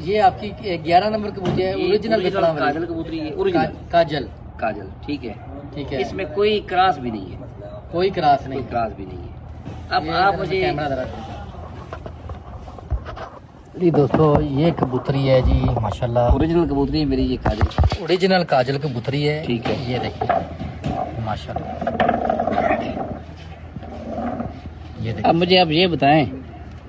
ये आपकी 11 नंबर कबूतरी है, ओरिजिनल काजल कबूतरी है, ओरिजिनल काजल काजल, ठीक है। ठीक है, इसमें कोई क्रॉस भी नहीं है, कोई क्रास नहीं। कोई क्रॉस भी नहीं है। अब आप मुझे कैमरा जरा जी दोस्तों, ये कबूतरी है जी माशाल्लाह, ओरिजिनल कबूतरी है मेरी, ये काजल ओरिजिनल काजल कबूतरी है। ठीक है। ये देखिए माशाल्लाह, ये देखिए। अब मुझे आप ये बताएं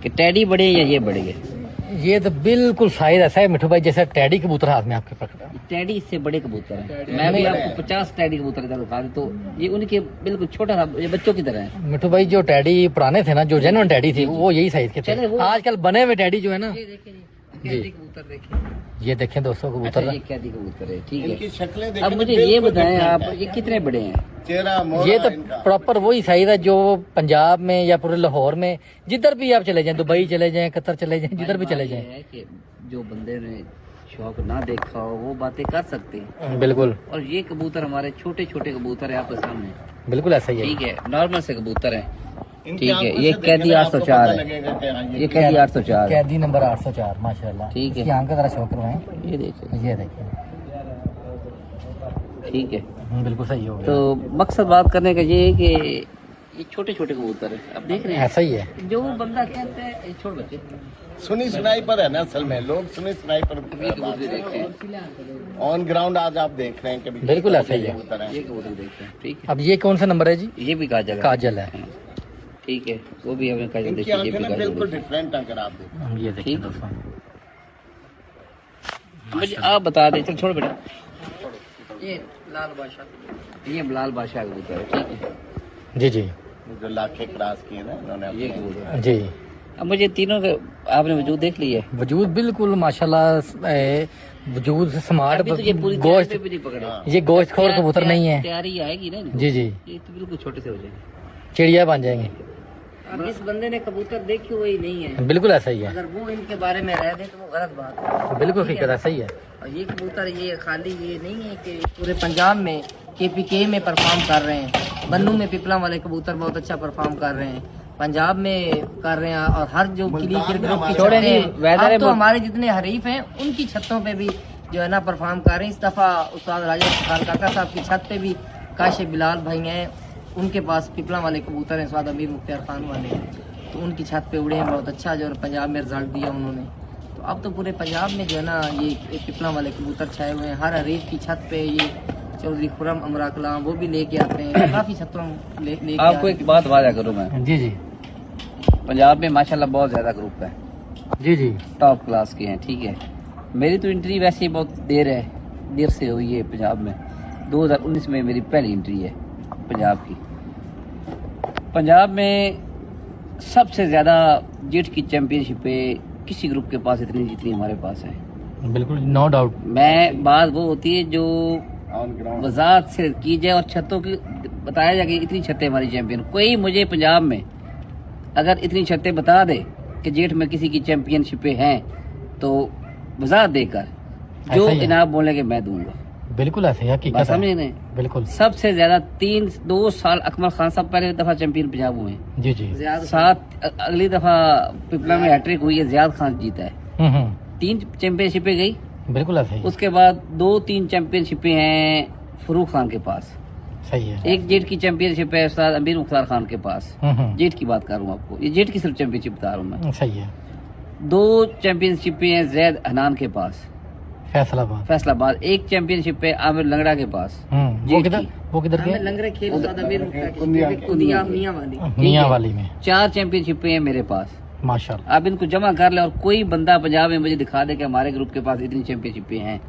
कि टैडी बड़े या ये बड़े हैं? ये तो बिल्कुल साइज ऐसा है मिठू भाई जैसा टैडी कबूतर हाथ में आपके पकड़ा। टैडी इससे बड़े कबूतर हैं। मैं भी आपको 50 टैडी कबूतर इधर दिखा दूं तो ये उनके बिल्कुल छोटा सा, ये बच्चों की तरह है। मिठू भाई जो टैडी पुराने थे ना, जो जेन्युइन टैडी थे, वो यही साइज के चले थे। वो- आजकल बने हुए टैडी जो है ना, ये देखिए जी, जी। टैडी कबूतर देखिए। ये देखें दोस्तों अच्छा, कबूतर ये टैडी कबूतर है, ठीक इनकी है। शक्लें अब देखें मुझे तो ये बिल्कुल बताएं different आप, है। ये कितने बड़े हैं? चेहरा मोहरा ये तो इनका। प्रॉपर वही साइज है जो पंजाब में या पूरे लाहौर में, जिधर भी आप चले जाएं, दुबई चले जाएं, कतर चले जाएं, जिधर भी चले ये जाएं। है कि जो बंदे ने शौक ना देखा हो वो बातें कर सकते हैं। बिल्कुल और ये कबूतर हमारे छोटे छोटे कबूतर है आपके सामने, बिल्कुल ऐसा ही है। ठीक है, नॉर्मल से कबूतर है, इनकी ठीक है। आंखों ये से कैदी देखें ना, आपको 804 पता है, लगेगा कि हाँ, ये कैदी 804 है, कैदी नंबर 804 माशाल्लाह। ठीक है। इसकी आंख का जरा शौक करवाएं। ये देखिए, ये देखिए, ठीक है। बिल्कुल सही हो गया। तो मकसद बात करने का ये है कि ये छोटे छोटे कबूतर है, अब देख रहे हैं ऐसा ही है। जो बंदा कहते हैं ये छोड़ बच्चे। सुनी सुनाई पर है ना, असल में लोग सुनी सुनाई पर ये कबूतर देखते हैं, ऑन ग्राउंड आज आप देख रहे हैं कि भी बिल्कुल ऐसा ही है। कबूतर हैं। ये कबूतर देखते हैं, ठीक है। अब ये कौन सा नंबर है जी? ये भी काजल है, काजल है। ठीक है, वो भी हमें काजल इनकी देखिए, ये आंखें भी ना काजल बिल्कुल देखिए। डिफरेंट अगर आप देखें। ये देखिए ठीक। दोस्तों, मुझे आप बता दें, चल छोड़ बेटा। ये लाल बादशाह, ये लाल बादशाह कबूतर है, ठीक है। जी जी जो लाखे क्रॉस किए ना इन्होंने ये अपने। कबूतर, जी। अब मुझे तीनों के आपने वजूद देख लिया है। वजूद बिल्कुल माशाल्लाह, वजूद स्मार्ट, अभी तो ये पूरी गोश्त, तैयारी पे भी नहीं पकड़े। हाँ। ये गोश्त खोर कबूतर नहीं है। तैयारी आएगी ना इनको। जी जी, ये तो बिल्कुल छोटे से हो जाएंगे। चिड़िया बन जाएंगे। अब इस बंदे ने कबूतर देखे हुए ही नहीं है, बिल्कुल ऐसा ही है, अगर वो इनके बारे में रह दे तो वो गलत बात है। बिल्कुल हकीकत ऐसा ही है। और ये कबूतर ये खाली ये नहीं है कि पूरे पंजाब में KPK में परफॉर्म कर रहे हैं, बन्नू में पिपला वाले कबूतर बहुत अच्छा परफॉर्म कर रहे हैं, पंजाब में कर रहे हैं, और हर जो किली ग्रुप की छोड़े छतें नहीं, हैं, वेदर अब तो है हमारे जितने हरीफ हैं उनकी छतों पे भी जो है ना परफॉर्म कर रहे हैं। इस दफ़ा उस्ताद राजा खान काका साहब की छत पे भी काशिफ बिलाल भाई हैं, उनके पास पिपला वाले कबूतर हैं, उस्ताद अमीर मुख्तार खान वाले, तो उनकी छत पे उड़े हैं, बहुत अच्छा जो है पंजाब में रिजल्ट दिया उन्होंने। तो अब तो पूरे पंजाब में जो है ना ये पिपला वाले कबूतर छाए हुए हैं, हर हरीफ की छत पे ये चौधरी खुरम अमरा कलाम वो भी लेके आते हैं, काफ़ी छतों लेके आपको एक बात वादा करूं मैं, जी जी पंजाब में माशाल्लाह बहुत ज्यादा ग्रुप है, जी जी, टॉप क्लास के हैं, ठीक है। मेरी तो एंट्री वैसे ही बहुत देर से हुई है पंजाब में। 2019 में मेरी पहली एंट्री है पंजाब की। पंजाब में सबसे ज़्यादा जेट की चैंपियनशिप पे किसी ग्रुप के पास इतनी जितनी हमारे पास है। बिल्कुल नो डाउट। मैं बात वो होती है जो ऑन ग्राउंड वजाहत से की जाए और छतों की बताया जाए कि इतनी छतें हमारी चैंपियन। कोई मुझे पंजाब में अगर इतनी छतें बता दे कि जेठ में किसी की चैंपियनशिपें हैं तो वजाहत देकर जो ऐसा ही है। इनाम बोलेंगे मैं दूंगा। बिल्कुल ऐसे ही बात हकीकत है। समझे नहीं? बिल्कुल सबसे ज्यादा 2 साल अकमल खान साहब पहले दफा चैंपियन पंजाब हुए हैं। जी जी। अगली दफा पिपला में हैट्रिक हुई है, जियाद खान जीता है। 3 चैंपियनशिपें गई। बिल्कुल ऐसे ही उसके बाद 2-3 चैंपियनशिपें हैं फरूक खान के पास। सही है। एक जेट की चैंपियनशिप है उस्ताद अमीर मुख्तार खान के पास। जेट की बात कर रहा हूँ आपको, ये जेट की सिर्फ चैंपियनशिप बता रहा हूँ मैं। सही है। 2 चैंपियनशिपें हैं जैद हनान के पास फैसलाबाद। फैसलाबाद। एक चैंपियनशिप है आमिर लंगड़ा के पास। वो जेट किधर, की। वो किधर के? लंगरे खेल उस्ताद अमीर मुख्तार की कुंदिया मियां वाली। मियाँ वाली में। 4 चैंपियनशिपें हैं मेरे पास। माशाल्लाह। आप इनको जमा कर ले और कोई बंदा पंजाब में मुझे दिखा दे कि हमारे ग्रुप के पास इतनी चैंपियनशिपें हैं।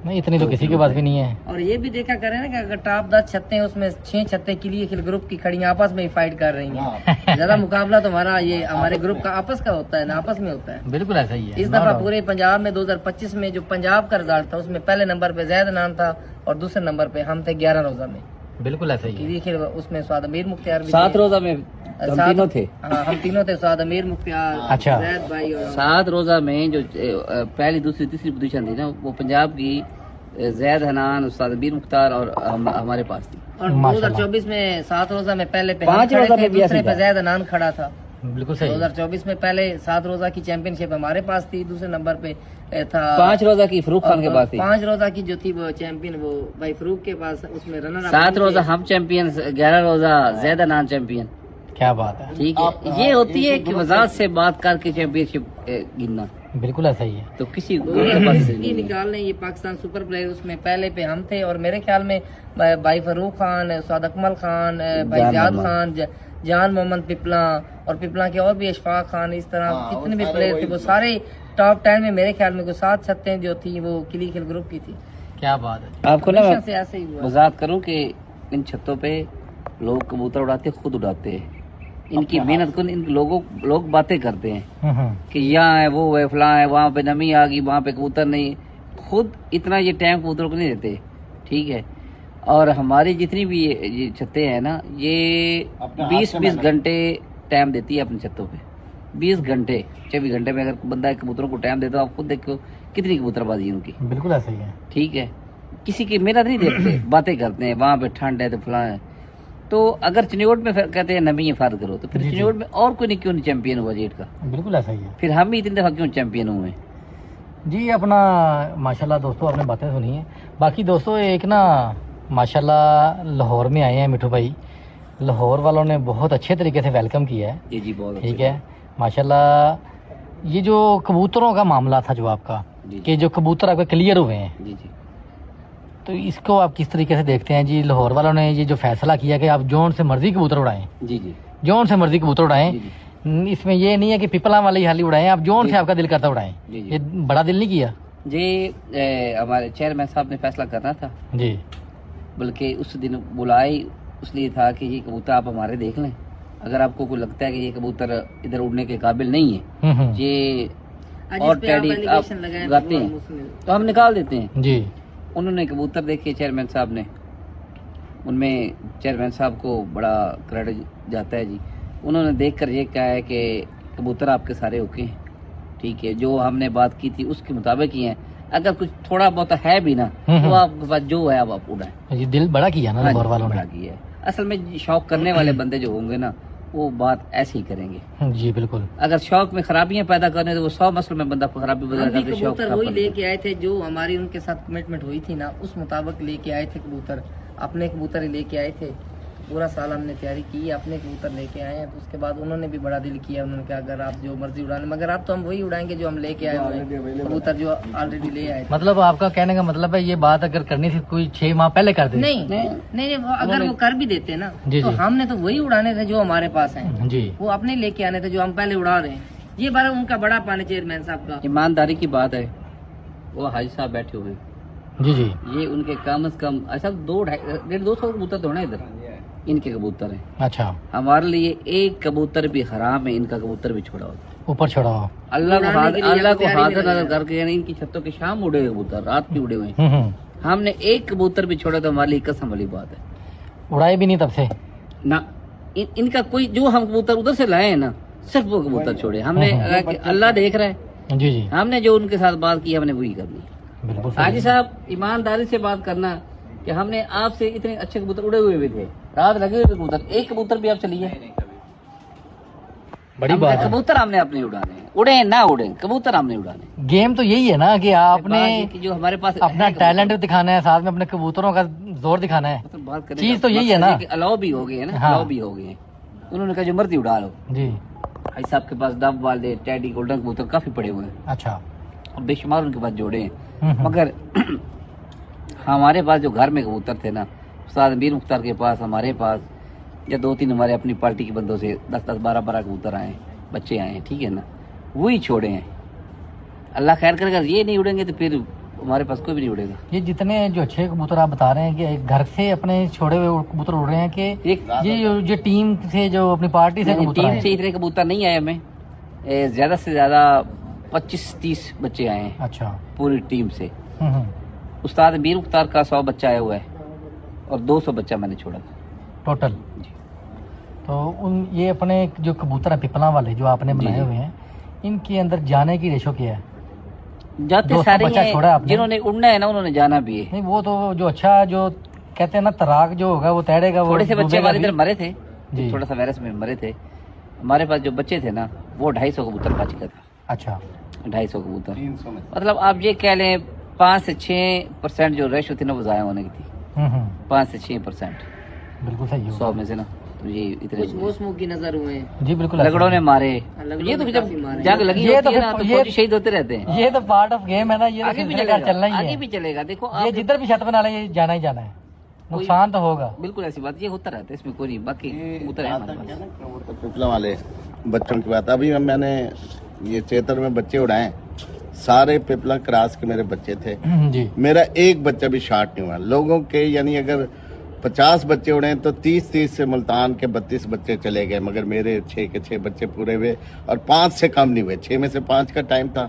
नहीं इतनी तो किसी के पास भी नहीं है। और ये भी देखा करें ना कि अगर टॉप 10 छतें हैं उसमें 6 छतें के लिए ग्रुप की खड़ी आपस में ही फाइट कर रही हैं। ज्यादा मुकाबला तो हमारे ग्रुप का आपस का होता है ना, आपस में होता है। बिल्कुल ऐसा ही है। इस दफा पूरे पंजाब में 2025 में जो पंजाब का रिजल्ट था उसमें पहले नंबर पे जैद नाम था और दूसरे नंबर पे हम थे 11 रोजा में। बिल्कुल ऐसा ही है। किली खेल उसमें स्वाद अमीर मुख्तार भी 7 थे। रोजा में हम तीनों थे। हाँ हम तीनों थे, स्वाद अमीर मुख्तार, अच्छा। जैद भाई और 7 रोजा में जो पहली दूसरी तीसरी पोजीशन थी ना वो पंजाब की जैद हनान उस्ताद अमीर मुख्तार और हमारे पास थी। और माशाल्लाह। 2024 में 7 रोजा में पहले पे 5 हम खड़े रोजा थे, में भी दूसरे ऐसे पे था। जैद अनान खड़ा था बिल्कुल सही। 2024 में पहले 7 रोजा की चैंपियनशिप हमारे पास थी, दूसरे नंबर पे था 5 रोजा की फरूक खान के पास थी, 5 रोजा की जो थी वो चैंपियन वो भाई फरूक के पास, उसमें रनर 7 रोजा हम चैंपियन, 11 रोजा ज्यादा नॉन चैंपियन। क्या बात है, ठीक है, ये होती है कि वजात से बात करके चैंपियनशिप गिनना, बिल्कुल ऐसा ही है। तो किसी ये निकालने ये पाकिस्तान सुपर प्लेयर उसमें पहले पे हम थे, और मेरे ख्याल में भाई फरूक खान, साद अकमल खान, भाई जियाद खान, जान मोहम्मद पिपला, और पिपला के और भी अशफाक खान, इस तरह जितने भी प्लेयर थे वो सारे टॉप 10 में मेरे ख्याल में 7 छतें जो थी वो किली खेल ग्रुप की थी। क्या बात है। आपको ना हमेशा से ऐसे ही हुआ। वजात करूं कि इन छतों पे लोग कबूतर उड़ाते खुद उड़ाते हैं, इनकी मेहनत को लोग बातें करते हैं कि यहाँ है वो है फलां है, वहाँ पे नमी आ गई, वहाँ पे कबूतर नहीं, खुद इतना ये टाइम कबूतर को नहीं देते। ठीक है, और हमारी जितनी भी ये छतें हैं ना, ये 20-20 घंटे टाइम देती है अपनी छतों पे, 20 घंटे 24 घंटे में अगर बंदा कबूतरों को टाइम देता है, आप खुद देखो कितनी कबूतरबाजी है उनकी। बिल्कुल ऐसा ही है। ठीक है, किसी की मेहनत नहीं देखते, बातें करते हैं, वहाँ पे ठंड है तो फलां है। तो अगर चिन्योट में कहते हैं नमी है फर्क करो, तो फिर चिन्योट में और कोई नहीं क्यों नहीं चैंपियन हुआ जेट का, बिल्कुल ऐसा ही है। फिर हम ही इतनी दफा क्यों चैंपियन हुए। जी अपना माशाल्लाह दोस्तों आपने बातें सुनी है। बाकी दोस्तों एक ना माशाल्लाह लाहौर में आए हैं मिठू भाई, लाहौर वालों ने बहुत अच्छे तरीके से वेलकम किया है। जी जी बहुत ठीक है माशाल्लाह। ये जो कबूतरों का मामला था जो आपका, कि जो कबूतर आपके क्लियर हुए हैं, जी जी, तो इसको आप किस तरीके से देखते हैं जी? लाहौर वालों ने ये जो फैसला किया कि आप जोन से मर्जी कबूतर उड़ाएं, जी जी, जोन से मर्जी कबूतर उड़ाएं, जी जी, इसमें ये नहीं है कि पिपला वाले ही हाली उड़ाएं, आप जोन से आपका दिल करता उड़ाएं। जी जी। ये बड़ा दिल नहीं किया जी हमारे चेयरमैन साहब ने फैसला करना था, जी, बल्कि उस दिन बुलाए इसलिए था कि ये कबूतर आप हमारे देख लें, अगर आपको कोई लगता है कि ये कबूतर इधर उड़ने के काबिल नहीं है, ये और टैडी आप गाते हैं तो हम निकाल देते हैं। जी। उन्होंने कबूतर देखे चेयरमैन साहब ने, उनमें चेयरमैन साहब को बड़ा क्रेडिट जाता है जी। उन्होंने देखकर ये कहा है कि कबूतर आपके सारे ओके हैं, ठीक है, जो हमने बात की थी उसके मुताबिक ही हैं, अगर कुछ थोड़ा बहुत है भी ना तो आपके पास जो है अब आप उड़ाएं। ये दिल बड़ा किया ना लाहौर वालों ने। बड़ा किया है। असल में शौक करने वाले बंदे जो होंगे ना वो बात ऐसे ही करेंगे। जी बिल्कुल। अगर शौक में खराबियां पैदा करने तो वो 100 मसलों में बंदा खराबी पैदा हम भी करके शौक कबूतर वही लेके आए थे जो हमारी उनके साथ कमिटमेंट हुई थी ना, उस मुताबिक लेके आए थे कबूतर, अपने कबूतर ही लेके आए थे। पूरा साल हमने तैयारी की, अपने कबूतर लेके आए हैं। तो उसके बाद उन्होंने भी बड़ा दिल किया, उन्होंने कहा अगर आप जो मर्जी उड़ाने, मगर आप तो हम वही उड़ाएंगे जो हम लेके आए हुए हैं, कबूतर जो ऑलरेडी ले आए थे। मतलब आपका कहने का मतलब है ये बात अगर करनी थी कोई 6 माह पहले कर दे। नहीं, अगर वो कर भी देते ना जी, तो जी। हमने तो वही उड़ाने थे जो हमारे पास हैं, जी। वो अपने लेके आने थे जो हम पहले उड़ा रहे हैं। ये बार उनका बड़ा पाने चेयरमैन साहब का। ईमानदारी की बात है, वो हाजी साहब बैठे हुए हैं, जी जी। ये उनके कम से कम अच्छा 200 कबूतर तो है इधर, इनके कबूतर हैं। अच्छा। हमारे लिए एक कबूतर भी हराम है, इनका कबूतर भी छोड़ा होता। ऊपर छोड़ा हो। अल्लाह को उड़ाने के लिए हाजिर तैयारी में नजर करके, यानी इनकी छतों के शाम उड़े हुए कबूतर, रात भी उड़े हुए हैं। हम्म। हमने एक कबूतर भी छोड़ा तो हमारे लिए कसम वाली बात है उड़ाए भी नहीं तब से ना। इनका कोई जो हम कबूतर उधर से लाए हैं ना, सिर्फ वो कबूतर छोड़े हमने। अल्लाह देख रहा है, जी जी हमने जो उनके साथ बात की हमने वही करनी। बिल्कुल सही। हाजी साहब ईमानदारी से बात करना कि हमने आपसे इतने अच्छे कबूतर उड़े हुए भी थे, रात लगे हुए कबूतर, एक कबूतर भी आप चलिए, बड़ी बात है। कबूतर हमने अपने उड़ाने हैं, उड़े ना उड़े कबूतर हमने उड़ाने। गेम तो यही है ना कि आपने कि जो हमारे पास अपना टैलेंट दिखाना है, साथ में अपने कबूतरों का जोर दिखाना है। मतलब बात करें चीज तो यही है ना। अलाउ भी हो गए हैं ना, हाँ। अलाउ भी हो गए हैं। उन्होंने कहा जो मर्जी उड़ा लो। जी। भाई साहब के पास डब वाले टैडी गोल्डन कबूतर काफी पड़े हुए हैं, अच्छा। और बेशुमार उनके पास जोड़े हैं, हम्म। मगर हमारे पास जो घर में कबूतर थे ना, उस्ताद अमीर मुख्तार के पास, हमारे पास या 2-3 हमारे अपनी पार्टी के बंदों से 10-10, 12-12 कबूतर आए, बच्चे आए हैं, ठीक है ना, वही छोड़े हैं। अल्लाह खैर करेगा, ये नहीं उड़ेंगे तो फिर हमारे पास कोई भी नहीं उड़ेगा। ये जितने जो अच्छे कबूतर आप बता रहे हैं कि घर से अपने छोड़े हुए कबूतर उड़ रहे हैं कि एक ये टीम से जो अपनी पार्टी से कबूतर टीम आए से हैं? इतने कबूतर नहीं आए हमें, ज्यादा से ज्यादा 25-30 बच्चे आए हैं अच्छा। पूरी टीम से। हम्म। उस्ताद अमीर मुख्तार का 100 बच्चा आया हुआ है और 200 बच्चा मैंने छोड़ा था टोटल। तो उन ये अपने जो कबूतर है पिपला वाले जो आपने बनाए हुए हैं, इनके अंदर जाने की रेशो क्या है? जाते 200 सारे बच्चा हैं, छोड़ा आपने? जिन्होंने उड़ना है ना उन्होंने जाना भी है। नहीं वो तो जो अच्छा जो कहते हैं ना तराक जो होगा वो तैरेगा, वो थोड़े से बच्चे डूबेगा हमारे भी। इधर मरे थे, जी। थोड़ा सा वायरस में मरे थे, हमारे पास जो बच्चे थे ना वो 250 कबूतर बच गया था। अच्छा 250 कबूतर 300 में मतलब आप ये कह लें 5 से 6% जो रेशो थी ना वो ज़ाया होने की थी। 5 से 6% बिल्कुल सही हो 100 में से ना, तो ये इतने कुछ मोसमों की नजर हुए हैं। जी बिल्कुल लगड़ों ने मारे। लगड़ों ये तो ने जब काफी मारे। जंग लगी ये होती तो है ना फिर- तो ये- फौजी शहीद होते रहते हैं। ये तो पार्ट ऑफ गेम है ना, ये तो आगे भी सिलसिला चलेगा, चलना ही आगे है। भी चलेगा। देखो ये आप जिधर भी छत बना ले ये जाना ही जाना है, नुकसान तो होगा। बिल्कुल ऐसी बात, ये होता रहता है, इसमें कोई नहीं। बाकी कबूतर है हमारे पास। पिपला वाले बच्चों की बात, अभी मैंने ये चेतर में बच्चे उड़ाए, सारे पिपला क्रॉस के मेरे बच्चे थे। जी मेरा एक बच्चा भी शार्ट नहीं हुआ। लोगों के यानी अगर 50 बच्चे उड़े तो 30 से मुल्तान के 32 बच्चे चले गए, मगर मेरे 6 के 6 बच्चे पूरे हुए और 5 से कम नहीं हुए। 6 में से 5 का टाइम था,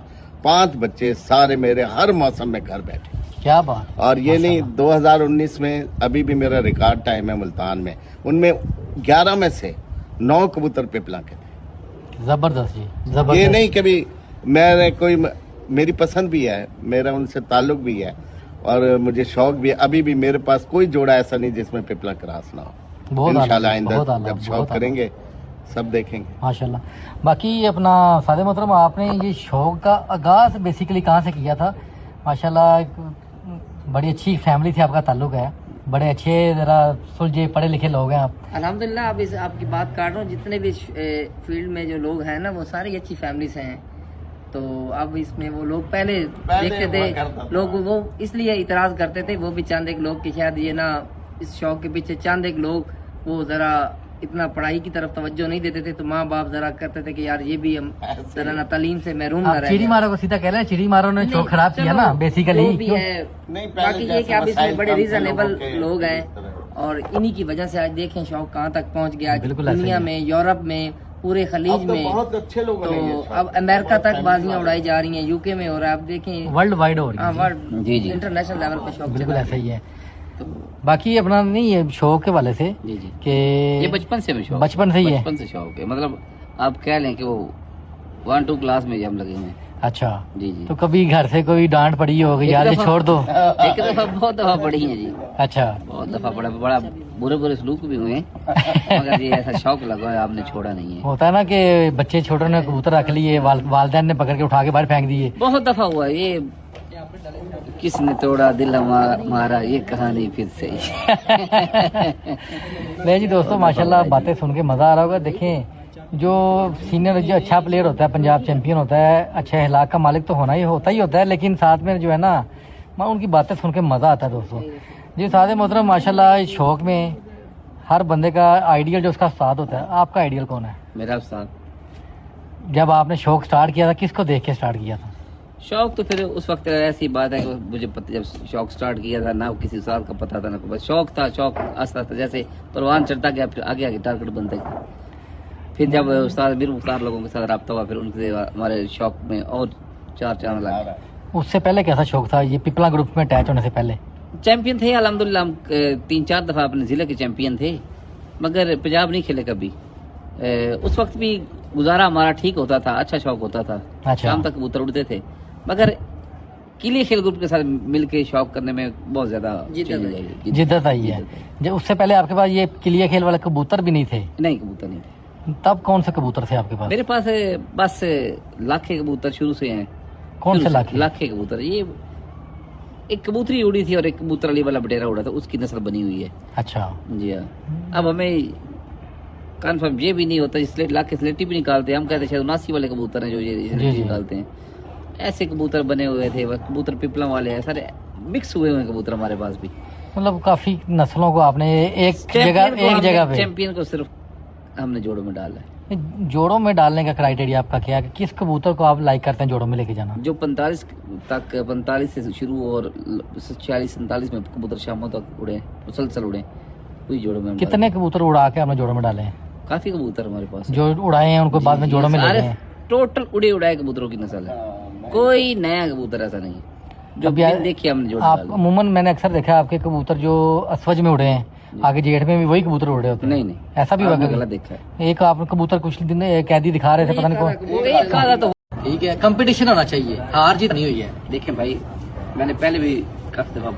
5 बच्चे सारे मेरे हर मौसम में घर बैठे। क्या बात। और ये नहीं 2019 में अभी भी मेरा रिकॉर्ड टाइम है मुल्तान में, उनमें 11 में से 9 कबूतर पिपला के थे। जबरदस्त जी ये जबरदस्त। नहीं कभी मैंने कोई, मेरी पसंद भी है, मेरा उनसे ताल्लुक भी है और मुझे शौक भी है। अभी भी मेरे पास कोई जोड़ा ऐसा नहीं जिसमें पिपला क्रॉस ना हो। बहुत आला, इंशाल्लाह आइंदा बहुत आला, जब बहुत शौक आला। करेंगे सब देखेंगे। माशाल्लाह। बाकी अपना सादे मोहतरम, आपने ये शौक का आगाज बेसिकली कहाँ से किया था? माशाल्लाह एक बड़ी अच्छी फैमिली से आपका ताल्लुक है, बड़े अच्छे जरा सुलझे पढ़े लिखे लोग हैं आप। अल्हम्दुलिल्लाह। अब इस आपकी बात काट रहा हूँ, जितने भी फील्ड में जो लोग हैं ना वो सारी अच्छी फैमिली से हैं। तो अब इसमें वो लोग पहले देखते हुआ करता थे, था। लोग वो इसलिए इतराज करते थे, वो भी चंद एक लोग कि शायद ये ना इस शौक के पीछे चंद एक लोग वो जरा इतना पढ़ाई की तरफ तवज्जो नहीं देते थे, तो माँ बाप जरा करते थे कि यार ये भी हम जरा ना तालीम से महरूम ना आप रह चिड़ी जाए। मारो को सीधा कह रहे हैं, चिड़ी मारो ने शौक खराब किया चलो, ना बेसिकली। जो भी है। नहीं, पहले बाकी ये जैसे कि अब इसमें मसाइल बड़े कम थे रीजनेबल लोगों के, लोग हैं इस तरह। और इन्हीं की वजह से आज देखें शौक कहाँ तक पहुँच गया। बिल्कुल ऐसे दुनिया ही है। में, यूरोप में, पूरे खलीज अब तो में, बहुत अच्छे लोगों ने ये तो शौक अब किया। अमेरिका बहुत तक फैमिली बाजियां वाले। उड़ाई जा रही हैं, यूके में हो रहा है। आप देखें वर्ल्ड वाइड हो रही हाँ, है। वर्ल्ड जी, जी। इंटरनेशनल लेवल पे शौक बिल्कुल चला ऐसा ही है। तो बाकी अपना नहीं ये शौक के वाले से जी जी, कि ये बचपन से शौक, बचपन से ही है। बचपन से शौक है। मतलब आप कह लें कि वो 1-2 क्लास में हम लगे हुए हैं। अच्छा, जी जी। तो कभी घर से कोई डांट पड़ी होगी यार ये छोड़ दो? एक दफा, बहुत दफा पढ़ी है जी, अच्छा बहुत दफा पढ़ा, बड़ा बुरे बुरे सलूक भी हुए हैं, मगर ये ऐसा शौक लगा है आपने छोड़ा नहीं है। होता है ना कि बच्चे छोटे ने कबूतर रख लिए, वालदैन ने पकड़ के उठा के बाहर फेंक दिए। बहुत दफा हुआ ये, किसने तोड़ा दिल हमारा, ये कहानी फिर से नहीं जी दोस्तों, माशाल्लाह बातें सुन के मज़ा आ रहा होगा। देखें जो सीनियर जो अच्छा प्लेयर होता है, पंजाब चैंपियन होता है, अच्छे अखलाक का मालिक तो होना ही होता है, लेकिन साथ में जो है ना उनकी बातें सुन के मज़ा आता है दोस्तों। जी सादे मोहतरम, माशाल्लाह इस शौक में हर बंदे का आइडियल जो उसका उस्ताद होता है, आपका आइडियल कौन है? मेरा उस्ताद। जब आपने शौक स्टार्ट किया था किसको देख के स्टार्ट किया था? शौक तो फिर उस वक्त ऐसी बात है कि मुझे जब शौक स्टार्ट किया था ना किसी साल का पता था ना, बस शौक था। शौक आस्ता आस्ता जैसे परवान चढ़ता गया, फिर आगे आगे टारगेट बनते गए। फिर जब उस्ताद मीर मुख्तार लोगों के साथ रब्ता हुआ, फिर उनसे हमारे शौक में और 4 चांद लगे। उससे पहले कैसा शौक था ये पिपला ग्रुप में अटैच होने से पहले? चैंपियन थे अल्हम्दुलिल्लाह, हम 3-4 दफा अपने जिले के चैंपियन थे, मगर पंजाब नहीं खेले कभी। उस वक्त भी गुजारा हमारा ठीक होता था, अच्छा शौक होता था, अच्छा। शाम तक कबूतर उड़ते थे, मगर किले खेल ग्रुप के साथ मिलके शौक करने में बहुत ज्यादा जिद्दत आई है। जो उससे पहले आपके पास ये किलिया खेल वाले कबूतर भी नहीं थे? नहीं, कबूतर नहीं थे। तब कौन से कबूतर थे आपके पास? मेरे पास बस लाखे कबूतर शुरू से हैं। कौन से शुरू लाखे? लाखे कबूतर। ये एक कबूतरी उड़ी थी और एक कबूतर अली वाला बटेरा उड़ा था, उसकी नस्ल बनी हुई है। अच्छा जी हाँ। अब हमें कन्फर्म ये भी नहीं होता, इसलिए लाखे स्लेटी भी निकालते हैं, हम कहते हैं शायद 79 वाले कबूतर हैं जो ये स्लेटी निकालते हैं। ऐसे कबूतर बने हुए थे, कबूतर पिपला वाले हैं, सारे मिक्स हुए हुए हैं कबूतर हमारे पास भी। मतलब काफी नस्लों को आपने एक जगह पे, चैंपियन को सिर्फ हमने जोड़ों में डाला है। जोड़ों में डालने का क्राइटेरिया आपका क्या है कि किस कबूतर को आप लाइक करते हैं जोड़ों में लेके जाना? जो 45 से शुरू और 46-47 में कबूतर शामों तक उड़े, मुसलसल उड़े, कोई जोड़ों में हम कितने कबूतर उड़ा के आपने जोड़ों में डाले हैं? डाले। काफी कबूतर हमारे पास जो उड़ाए हैं उनको बाद में जोड़ों में ले सारे गए हैं? टोटल उड़े उड़ाए कबूतरों की नस्ल है, कोई नया कबूतर ऐसा नहीं है जो अब यार, देखिए हमने जोड़ आप डाले। अमूमन मैंने अक्सर देखा है आपके कबूतर जो असवज में उड़े हैं, आगे जेठ में भी वही कबूतर उड़े होते हैं। नहीं नहीं, ऐसा भी आपने होगा? गलत देखा है। एक आपने कबूतर कुछ दिन कैदी दिखा रहे थे, पता नहीं कौन। वो एक काला तो ठीक है, कंपटीशन होना चाहिए, हार जीत नहीं हुई है। देखें भाई, मैंने पहले भी काफी दफा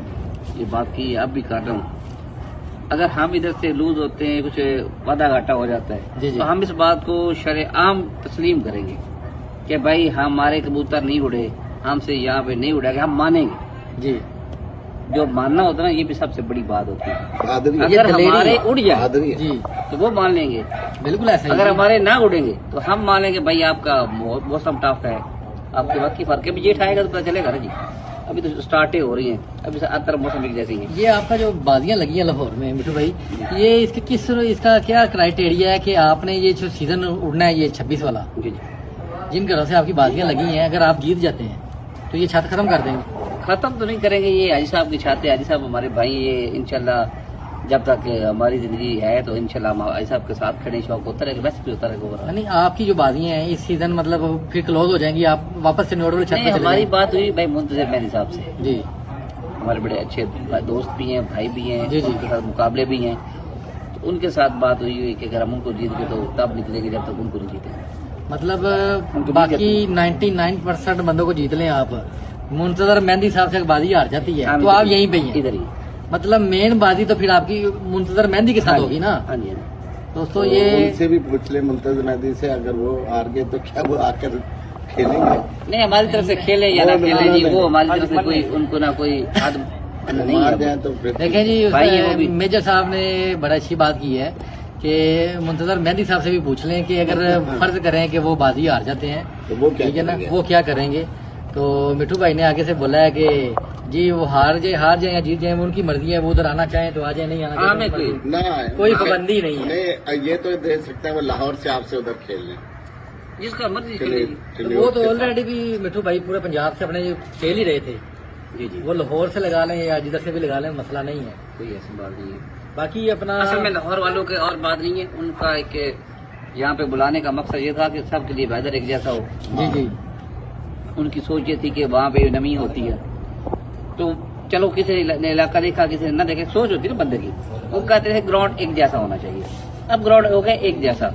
ये बात की, अब भी कर रहा हूँ अगर हम इधर से लूज होते हैं, कुछ वादा घाटा हो जाता है, जी, जी। तो हम इस बात को शरेआम तस्लीम करेंगे कि भाई हमारे कबूतर नहीं उड़े, हमसे यहाँ पे नहीं उड़ेगा, हम मानेंगे। जी जो मानना होता है ना, ये भी सबसे बड़ी बात होती है। आदरी अगर दलेरी हमारे उड़ जाए आदरी जी, तो वो मान लेंगे, बिल्कुल ऐसा ही अगर है। हमारे ना उड़ेंगे तो हम मान लेंगे भाई आपका मौसम टफ है, आपके वक्त की फर्क है। अभी जेठ आएगा तो पता चलेगा ना जी, अभी तो स्टार्टें हो रही हैं, अभी हर तरफ मौसम एक जैसी है। ये आपका जो बाजियां लगी हैं लाहौर में मिठू भाई, ये इसका क्या क्राइटेरिया है कि आपने ये जो सीजन उड़ना है ये 26 वाला, जी जी, जिन घरों से आपकी बाजियां लगी हैं, अगर आप जीत जाते हैं तो ये छत खत्म कर देंगे? खत्म तो नहीं करेंगे, ये हाजी साहब की छाते, हाजी साहब हमारे भाई, ये इंशाल्लाह जब तक हमारी जिंदगी है तो इंशाल्लाह हम हाजी साहब के साथ खड़े, शौक होता रहेगा, वैसे भी होता रहेगा। यानी आपकी जो बाजियां हैं इस सीजन मतलब फिर क्लोज हो जाएंगी, आप वापस से न्यूट्रल छत नहीं, पे चले हमारी जाएंगे? बात हुई भाई मुंतजर मेहदी साहब से, जी हमारे बड़े अच्छे दोस्त भी हैं, भाई भी हैं, जी, जी। उनके साथ मुकाबले भी हैं, तो उनके साथ बात हुई हुई कि अगर हम उनको जीत गए तो तब निकलेंगे जब तक उनको नहीं जीतेंगे। मतलब बाकी 99% बंदों को जीत लें आप, मुंतजर मेहंदी साहब से बाजी हार जाती है तो आप यहीं पे ही हैं। इधर ही। मतलब मेन बाजी तो फिर आपकी मुंतजर मेहंदी के साथ होगी ना। हाँ जी, हाँ जी। दोस्तों तो ये उनसे भी पूछ ले मुमताज मेहदी से, अगर वो हार गए तो क्या वो आकर खेलेंगे? नहीं, हमारी तरफ से खेले या ना वो खेले जी, नहीं। वो हमारी तरफ से कोई उनको ना कोई हद नहीं मार है। जाए तो फिर देखें जी, भाई ये वो भी- मेजर साहब ने बड़ा अच्छी बात की है कि मुंतजर मेहंदी साहब से भी पूछ लें कि अगर फर्ज करें कि वो बाजी हार जाते हैं तो वो क्या ठीक है ना, करेंगे? वो क्या करेंगे। तो मिठू भाई ने आगे से बोला है कि जी वो हार जाए या जीत जाए वो उनकी मर्जी है, वो उधर आना चाहे तो आ जाए, नहीं आना हाँ, चाहे मैं तो कोई- ना कोई पाबंदी नहीं है। नहीं, ये तो दे सकते हैं वो लाहौर से आपसे उधर खेल लें। जिसका मर्जी चलिए खेले। चलिए, वो तो ओके। ऑलरेडी भी मिठू भाई पूरे पंजाब से अपने खेल ही रहे थे, जी जी, वो लाहौर से लगा लें या जिधर से भी लगा लें, मसला नहीं है। कोई ऐसी बात नहीं है। बाकी अपना असल में लाहौर वालों के और बात नहीं है, उनका एक यहाँ पे बुलाने का मकसद ये था कि सबके लिए वेदर एक जैसा हो। जी जी उनकी सोच ये थी कि वहाँ पे नमी होती है, तो चलो किसी ने इलाका देखा, किसी ने न देखे, सोच होती है ना बंदे की। वो कहते थे ग्राउंड एक जैसा होना चाहिए, अब ग्राउंड हो गया एक जैसा।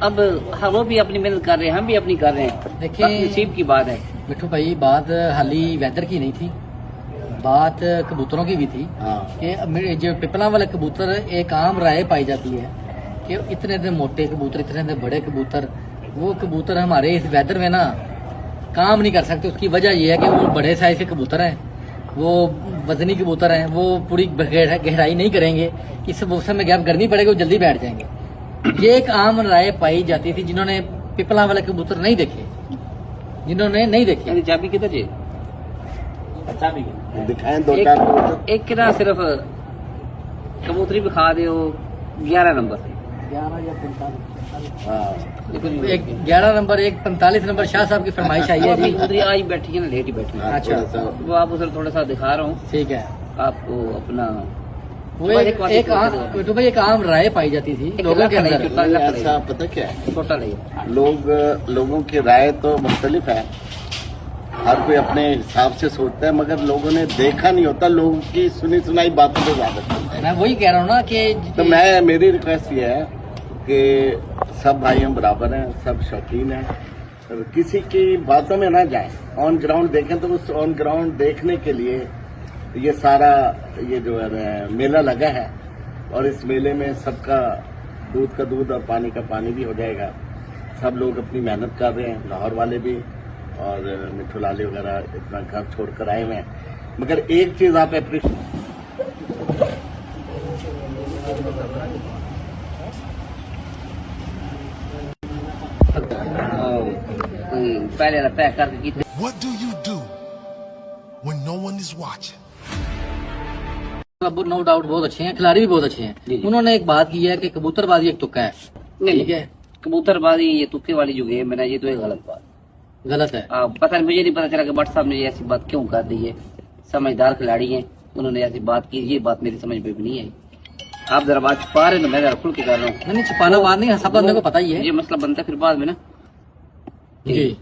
अब हाँ, वो भी अपनी मेहनत कर रहे हैं, हम भी अपनी कर रहे हैं। देखिए- अब नसीब की बात है। मिठू भाई बात हाली वेदर की नहीं थी, बात कबूतरों की भी थी हाँ कि जो पिपला वाले कबूतर एक आम राय पाई जाती है कि इतने इतने मोटे कबूतर, इतने इतने बड़े कबूतर, वो कबूतर हमारे इस वेदर में ना काम नहीं कर सकते। उसकी वजह यह है कि वो बड़े साइज के कबूतर हैं, वो वजनी कबूतर हैं, वो पूरी गहराई नहीं करेंगे, इस मौसम में गैप गर्मी पड़ेगी, वो जल्दी बैठ जाएंगे। ये एक आम राय पाई जाती थी जिन्होंने पिपला वाले कबूतर नहीं देखे, जिन्होंने नहीं देखे। यानी चाबी किधर है? चाबी दिखाएं दो चार कबूतर। एक ना सिर्फ कबूतरी भी खा दो 11 नंबर। 11 या 45 हाँ देखो जी, एक 11 नंबर, एक 45 नंबर शाह साहब की फरमाइश आई है अभी जी। कबूतरी आई बैठी है ना, लेट ही बैठी है। हाँ, अच्छा। थोड़ा सा वो आपको सर थोड़ा सा दिखा रहा हूँ ठीक है, आपको अपना। वो एक आम मिठू भाई एक आम राय पाई जाती थी एक लोगों के लाख अंदर। नहीं, नहीं, ऐसा पता क्या है, छोटा नहीं। लोगों की राय तो मुख्तलिफ है, हर कोई अपने हिसाब से सोचता है, मगर लोगों ने देखा नहीं होता, लोगों की सुनी सुनाई बातों पे ज्यादा चलता है। मैं वही कह रहा हूँ ना कि तो मेरी रिक्वेस्ट ये है कि सब भाई हम बराबर हैं, सब शौकीन हैं, और किसी की बातों में ना जाएं, ऑन ग्राउंड देखें। तो उस ऑन ग्राउंड देखने के लिए ये सारा ये जो है मेला लगा है, और इस मेले में सबका दूध का दूध और पानी का पानी भी हो जाएगा। सब लोग अपनी मेहनत कर रहे हैं, लाहौर वाले भी और मिठू लाले वगैरह इतना घर छोड़कर आए हुए हैं। मगर एक चीज आप अप्रिशिएट, पहले ना पैक करके कितने What do you do when no one is watching? अब नो डाउट बहुत अच्छे हैं, खिलाड़ी भी बहुत अच्छे हैं। जी, जी। उन्होंने एक बात की है कि कबूतरबाजी एक तुक्का है, ठीक है, कबूतरबाजी ये तुक्के वाली जो गेम है ना, ये तो एक गलत बात। गलत है। पता नहीं, मुझे नहीं पता चला कि भट्ट साहब ने ये ऐसी बात क्यों कर दी है। समझदार खिलाड़ी हैं, उन्होंने ऐसी बात की, ये बात मेरी समझ में भी नहीं आई। आप जरा बात छुपा रहे हो, मैं जरा खुल के कर रहा हूँ। नहीं छुपाना बात नहीं है, सब बंदे को पता ही है। ये मसला बनता है फिर बाद में ना, जी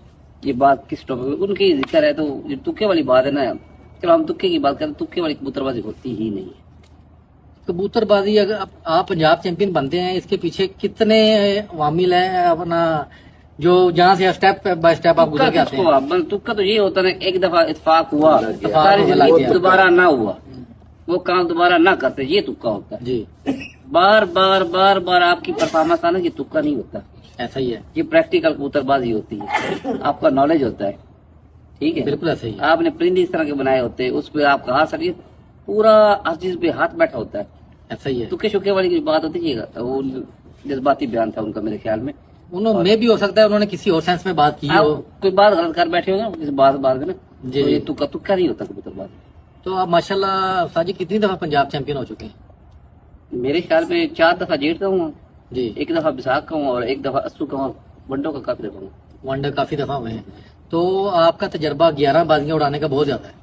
ये बात किस टॉपिक पे उनकी जिक्र है, तो ये तुक्के वाली बात है ना। चलो हम तुक्के की बात करें, तुक्के वाली कबूतरबाजी होती ही नहीं है। कबूतरबाजी अगर आप पंजाब चैंपियन बनते हैं, इसके पीछे कितने वामिल है अपना, जो जहाँ से स्टेप बाय स्टेप आप गुजर के आते हैं। तुक्का तो ये होता है ना, एक दफा इत्तेफाक हुआ, इत्तेफाक सारी होने जिंदगी लग गया। दोबारा ना हुआ। वो काम दोबारा ना करते, ये तुक्का होता है। जी, बार बार बार बार आपकी परफॉर्मेंस आना, ये तुक्का नहीं होता, ऐसा ही है, ये प्रैक्टिकल कबूतरबाजी होती है, आपका नॉलेज होता है। ठीक है, बिल्कुल ऐसा ही है। आपने परिंदे इस तरह के बनाए होते हैं, उस पर आप कहा सके पूरा हर चीज पे हाथ बैठा होता है। ऐसा ही है। तुक्के शुक्के वाली की बात होती है, वो जज्बाती बयान था उनका मेरे ख्याल में। उन्होंने भी हो सकता है उन्होंने किसी और सेंस में बात की आप हो। कोई बात गलत कर बैठे हो ना किसी बात में ना, जी, तो ये जी। तुक्का नहीं होता कबूतरबाजी। तो आप माशाल्लाह उस्ताद जी कितनी दफा पंजाब चैंपियन हो चुके हैं? मेरे ख्याल में 4 दफा जेठ का हूँ, जी, 1 दफा बिसाख का हूँ और 1 दफा अस्सू का हूँ, वनडो का काफी दफा हूँ। वनडे काफी दफा हुए हैं। तो आपका तजर्बा 11 बाजियां उड़ाने का बहुत ज्यादा है।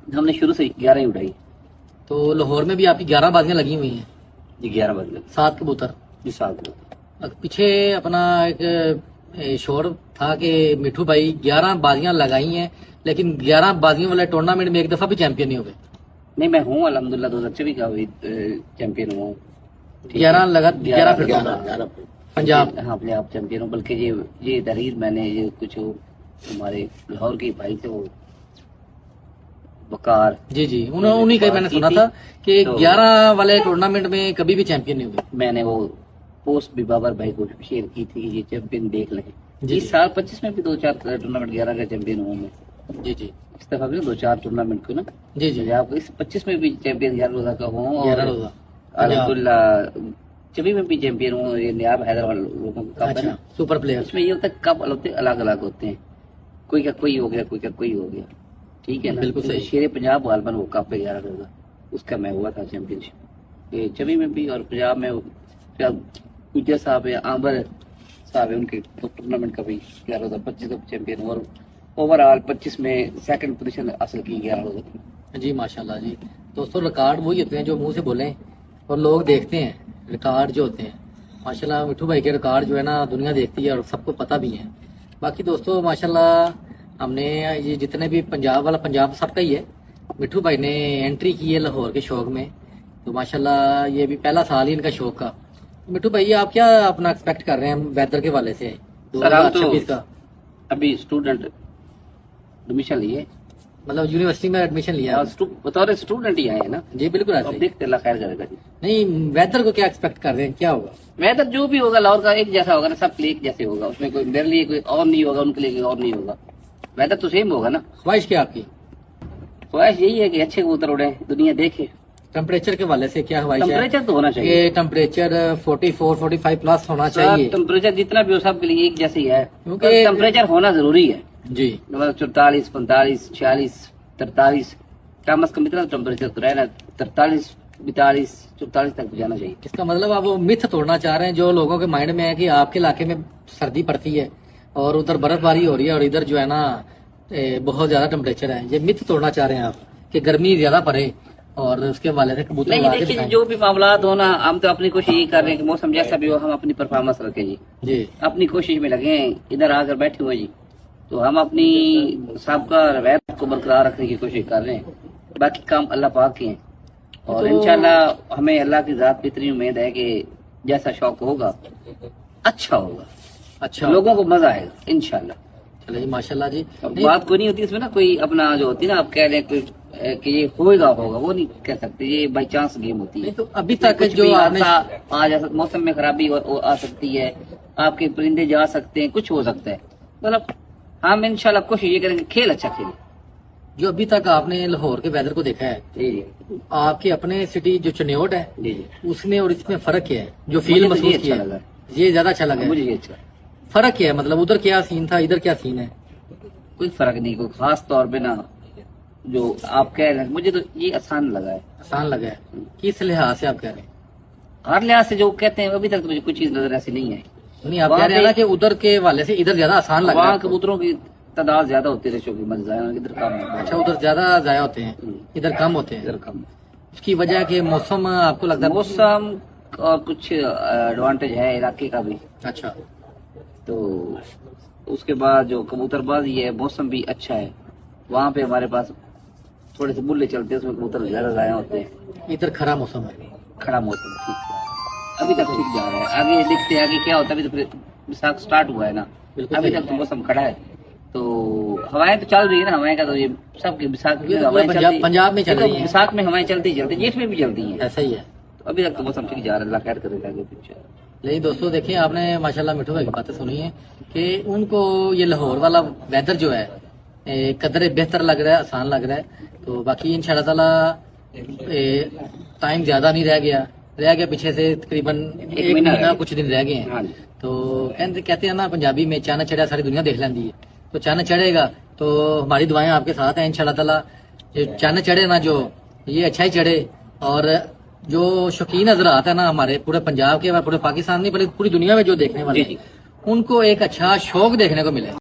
हमने शुरू से 11 ही उड़ाई तो लाहौर में भी आपकी 11 बाजियां लगी हुई हैं, जी, 11 बजे 7 कबूतर। जी, 7 पीछे अपना एक शोर था कि मिठू भाई 11 बाजियां लगाई हैं, लेकिन 11 बाजियों वाले टूर्नामेंट में एक दफा भी चैंपियन नहीं हुए। नहीं, मैं हूँ अल्हम्दुलिल्लाह 2024 का भी चैंपियन हूँ। 11 लगा 11 फिर 11 पंजाब। हाँ, पंजाब चैंपियन हूँ। बल्कि ये तहरीर मैंने ये कुछ हमारे लाहौर के भाई थे, वो वकार, जी जी, उन्हीं का मैंने सुना था कि तो 11 वाले टूर्नामेंट में कभी भी चैंपियन नहीं हुए। मैंने वो पोस्ट भी बाबर भाई को शेयर की थी कि ये चैंपियन देख लें। जी, इस साल 25 में भी 2-4 टूर्नामेंट 11 का चैंपियन हुआ मैं। जी जी, इस दफा भी 2-4 टूर्नामेंट को ना, जी जी, पंजाब इस 25 में भी चैंपियन 11 रोजा का हूँ और 11 रोजा अल्हम्दुलिल्लाह 24 में भी चैंपियन हूँ। ये नियाब हैदराबाद लोगों का कप है अच्छा, ना, सुपर प्लेयर। उसमें ये होता है कप अलग अलग होते हैं, कोई का कोई हो गया, कोई का कोई हो गया। ठीक है ना, बिल्कुल सही। शेर पंजाब गालबन वो कप है 11 रोजा, उसका मैं हुआ था चैंपियनशिप। ये 24 में भी और पंजाब में गुजर साहब है, आंबर साहब है, उनके टूर्नामेंट का भी 11 रोजा 25 का चैंपियन हुआ और ओवरऑल 25 में सेकंड पोजीशन हासिल की 11 रोजा। जी माशाल्लाह जी। दोस्तों रिकॉर्ड वही होते हैं जो मुंह से बोलें और लोग देखते हैं, रिकॉर्ड जो होते हैं। माशाल्लाह मिठू भाई के रिकॉर्ड जो है ना दुनिया देखती है और सबको पता भी है। बाकी दोस्तों माशाल्लाह हमने ये जितने भी पंजाब वाला, पंजाब सबका ही है, मिठू भाई ने एंट्री की है लाहौर के शौक में, तो माशाल्लाह ये भी पहला साल ही इनका शौक का। मिठू भाई आप क्या अपना एक्सपेक्ट कर रहे हैं वेदर के वाले से सर, हम तो 2026 का? अभी स्टूडेंट एडमिशन लिए, मतलब यूनिवर्सिटी में एडमिशन लिया है? बतौर स्टूडेंट ही आए हैं ना। जी बिल्कुल ऐसे अब ही। देखते अल्लाह खैर करेगा जी। नहीं, वेदर को क्या एक्सपेक्ट कर रहे हैं, क्या होगा? वेदर जो भी होगा लाहौर का एक जैसा होगा ना, सब के लिए एक जैसे होगा, उसमें कोई मेरे लिए कोई और नहीं होगा, उनके लिए कोई और नहीं होगा, वेदर तो सेम होगा ना। ख्वाहिश क्या आपकी? ख्वाहिश यही है कि अच्छे कबूतर उड़े, दुनिया देखे। टेम्परेचर के वाले से क्या ख्वाहिश है? टेम्परेचर तो होना चाहिए, ये टेम्परेचर 44-45 प्लस होना चाहिए। टेम्परेचर जितना भी हो सब के लिए एक जैसे ही है, क्योंकि टेम्परेचर होना जरूरी है। जी, मतलब 44, 45, 46, 43 कम से कम इतना टेम्परेचर तो रहना, 43, 42, 44 तक जाना चाहिए। इसका मतलब आप वो मिथ तोड़ना चाह रहे हैं जो लोगों के माइंड में है कि आपके इलाके में सर्दी पड़ती है और उधर बर्फबारी हो रही है और इधर जो है ना बहुत ज्यादा टेम्परेचर है। ये मिथ तोड़ना चाह रहे हैं आप कि गर्मी ज्यादा पड़े और उसके वाले से कबूतर नहीं, उड़ा के देखिए दिखाएं। जो भी मामला हो ना, हम तो अपनी कोशिश यही कर रहे हैं कि मौसम जैसा भी हो हम अपनी परफॉर्मेंस रखें जी, जी अपनी कोशिश में लगे हैं। इधर आकर बैठे हुए जी, तो हम अपनी सबका रवैया को बरकरार रखने की कोशिश कर रहे हैं। बाकी काम अल्लाह पाक के हैं और तो- इंशाल्लाह हमें अल्लाह की जात की इतनी उम्मीद है कि जैसा शौक होगा अच्छा होगा, अच्छा लोगों को मजा आएगा इंशाल्लाह। चलिए जी माशाल्लाह जी। अब नहीं, बात कोई नहीं होती इसमें ना, कोई अपना जो होती है ना, आप कह रहे हैं कोई कि ये होगा वो नहीं कह सकते, ये बाई चांस गेम होती है। नहीं तो अभी तक कुछ जो भी आपने हादसा आ जा सकता, मौसम में खराबी आ सकती है, आपके परिंदे जा सकते हैं, कुछ हो सकता है। मतलब हम इंशाल्लाह कोशिश ये करेंगे खेल अच्छा खेले। जो अभी तक आपने लाहौर के वेदर को देखा है, जी जी आपके अपने सिटी जो चनियोट है जी जी, उसमें और इसमें फर्क क्या है जो फील मुझे तो ये महसूस अच्छा किया? लगा। ये ज्यादा अच्छा लगा मुझे है। ये अच्छा, फर्क क्या है, मतलब उधर क्या सीन था इधर क्या सीन है? कोई फर्क नहीं, कोई खास तौर पे ना जो आप कह रहे हैं, मुझे तो ये आसान लगा है। आसान लगा है? किस लिहाज से आप कह रहे हैं? हर लिहाज से जो कहते हैं अभी तक तो मुझे कुछ चीज नजर ऐसी नहीं है। नहीं, आप वहाँ कह रहे हैं ना पे- कि उधर के वाले से इधर ज्यादा आसान लग रहा है वहाँ आपको। कबूतरों की तादाद ज्यादा होती है, रेशो की मजा इधर कम है। अच्छा, उधर ज्यादा जाया होते हैं, इधर कम होते हैं। इधर कम। उसकी वजह के मौसम आपको लगता है? मौसम और कुछ एडवांटेज है इलाके का भी, अच्छा, तो उसके बाद जो कबूतरबाजी है मौसम भी अच्छा है। वहाँ पे हमारे पास थोड़े से बुल्ले चलते हैं, उसमें कबूतर ज्यादा जाया होते हैं। इधर खरा मौसम है। खड़ा मौसम ठीक है, अभी तक ठीक जा रहा है। आगे देखते हैं आगे क्या होता है, अभी तो फिर विशाख स्टार्ट हुआ है ना, बिल्कुल अभी सही तक तो मौसम खड़ा है। तो हवाएं तो चल रही है ना, हवाएं का तो ये सबके विसाख में ये हवाएं पंजाब- चलती- पंजाब में चल देखो, रही है। विसाख में हवाएं चलती चलती, जेठ में भी चलती हैं। ऐसा ही है। तो अभी तक तो मौसम ठीक जा रहा है, अल्लाह खैर करेगा आगे पीछे। लेकिन दोस्तों देखिए, आपने माशाल्लाह मिठू भाई की बातें सुनी है कि उनको ये लाहौर वाला वेदर जो है कदरे बेहतर लग रहा है, आसान लग रहा है। तो बाकी इंशाल्लाह ताला टाइम ज्यादा नहीं रह गया पीछे से तकरीबन एक महीना महीना रह कुछ दिन रह गए हैं। हाँ जी। तो कहते हैं ना पंजाबी में, चांद चढ़ा सारी दुनिया देख लेंदी है। तो चांद चढ़ेगा तो हमारी दुआएं आपके साथ हैं इंशाल्लाह ताला। ये चांद चढ़े ना जो, ये अच्छा ही चढ़े। और जो शौकीन हजरात है ना हमारे पूरे पंजाब के, पूरे पाकिस्तान नहीं बल्कि पूरी दुनिया में जो देखने वाले जी, जी। उनको एक अच्छा शौक देखने को मिले।